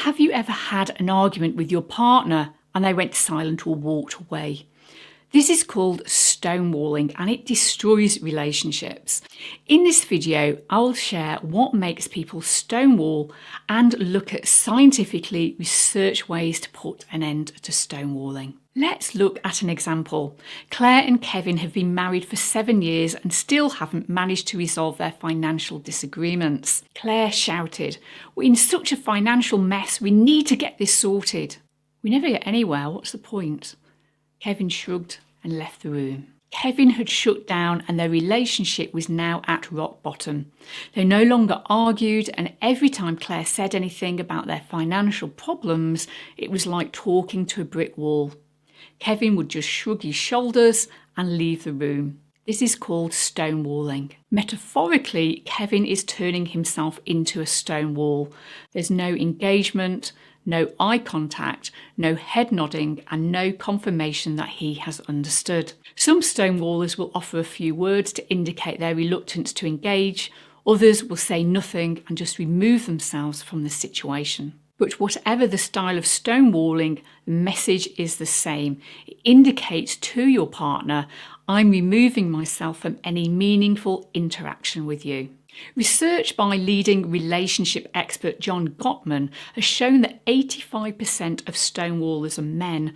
Have you ever had an argument with your partner and they went silent or walked away? This is called stonewalling and it destroys relationships. In this video, I'll share what makes people stonewall and look at scientifically researched ways to put an end to stonewalling. Let's look at an example. Claire and Kevin have been married for 7 years and still haven't managed to resolve their financial disagreements. Claire shouted, "We're in such a financial mess, we need to get this sorted." "We never get anywhere, what's the point?" Kevin shrugged and left the room. Kevin had shut down and their relationship was now at rock bottom. They no longer argued, and every time Claire said anything about their financial problems, it was like talking to a brick wall. Kevin would just shrug his shoulders and leave the room. This is called stonewalling. Metaphorically, Kevin is turning himself into a stone wall. There's no engagement, no eye contact, no head nodding, and no confirmation that he has understood. Some stonewallers will offer a few words to indicate their reluctance to engage. Others will say nothing and just remove themselves from the situation. But whatever the style of stonewalling, the message is the same. It indicates to your partner, I'm removing myself from any meaningful interaction with you. Research by leading relationship expert John Gottman has shown that 85% of stonewallers are men.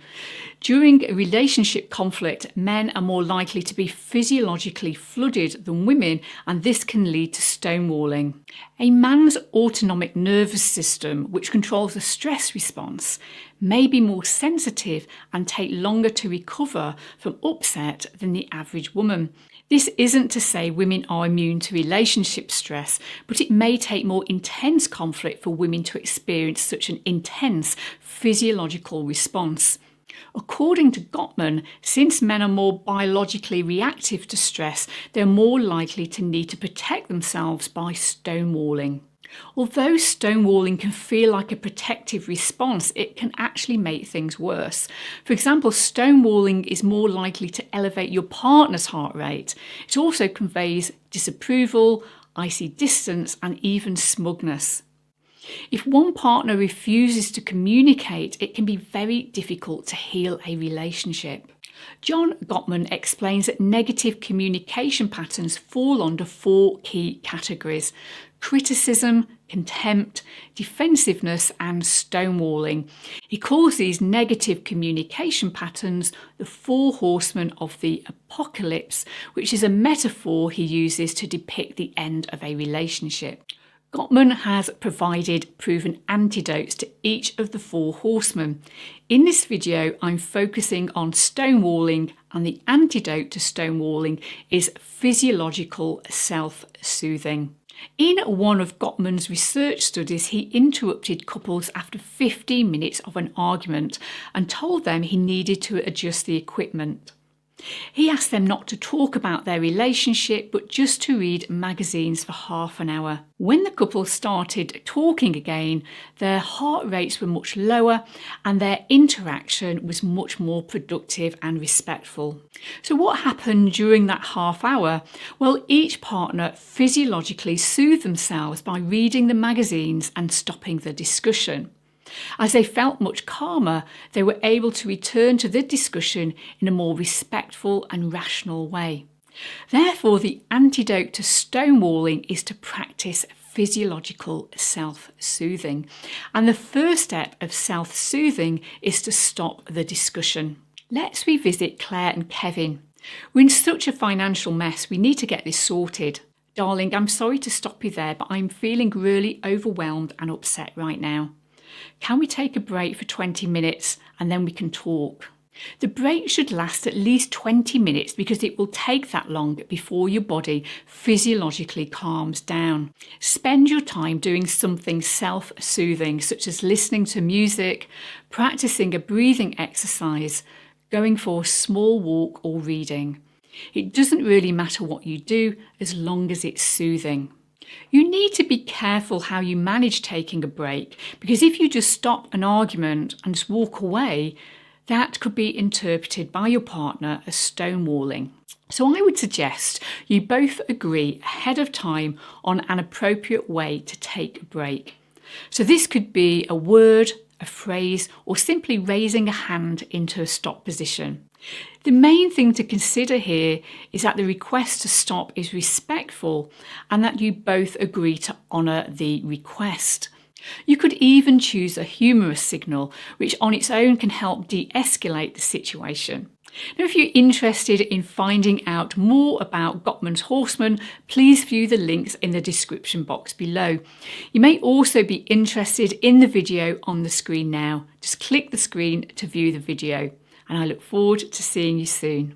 During a relationship conflict, men are more likely to be physiologically flooded than women, and this can lead to stonewalling. A man's autonomic nervous system, which controls the stress response, may be more sensitive and take longer to recover from upset than the average woman. This isn't to say women are immune to relationship stress, but it may take more intense conflict for women to experience such an intense physiological response. According to Gottman, since men are more biologically reactive to stress, they're more likely to need to protect themselves by stonewalling. Although stonewalling can feel like a protective response, it can actually make things worse. For example, stonewalling is more likely to elevate your partner's heart rate. It also conveys disapproval, icy distance, and even smugness. If one partner refuses to communicate, it can be very difficult to heal a relationship. John Gottman explains that negative communication patterns fall under 4 key categories: criticism, contempt, defensiveness, and stonewalling. He calls these negative communication patterns the 4 horsemen of the apocalypse, which is a metaphor he uses to depict the end of a relationship. Gottman has provided proven antidotes to each of the 4 horsemen. In this video, I'm focusing on stonewalling, and the antidote to stonewalling is physiological self-soothing. In one of Gottman's research studies, he interrupted couples after 15 minutes of an argument and told them he needed to adjust the equipment. He asked them not to talk about their relationship, but just to read magazines for half an hour. When the couple started talking again, their heart rates were much lower and their interaction was much more productive and respectful. So what happened during that half hour? Well, each partner physiologically soothed themselves by reading the magazines and stopping the discussion. As they felt much calmer, they were able to return to the discussion in a more respectful and rational way. Therefore, the antidote to stonewalling is to practice physiological self-soothing. And the first step of self-soothing is to stop the discussion. Let's revisit Claire and Kevin. "We're in such a financial mess, we need to get this sorted." "Darling, I'm sorry to stop you there, but I'm feeling really overwhelmed and upset right now. Can we take a break for 20 minutes and then we can talk?" The break should last at least 20 minutes because it will take that long before your body physiologically calms down. Spend your time doing something self-soothing, such as listening to music, practicing a breathing exercise, going for a small walk, or reading. It doesn't really matter what you do as long as it's soothing. You need to be careful how you manage taking a break, because if you just stop an argument and just walk away, that could be interpreted by your partner as stonewalling. So I would suggest you both agree ahead of time on an appropriate way to take a break. So this could be a word, a phrase, or simply raising a hand into a stop position. The main thing to consider here is that the request to stop is respectful and that you both agree to honour the request. You could even choose a humorous signal, which on its own can help de-escalate the situation. Now, if you're interested in finding out more about Gottman's horseman, please view the links in the description box below. You may also be interested in the video on the screen now. Just click the screen to view the video, and I look forward to seeing you soon.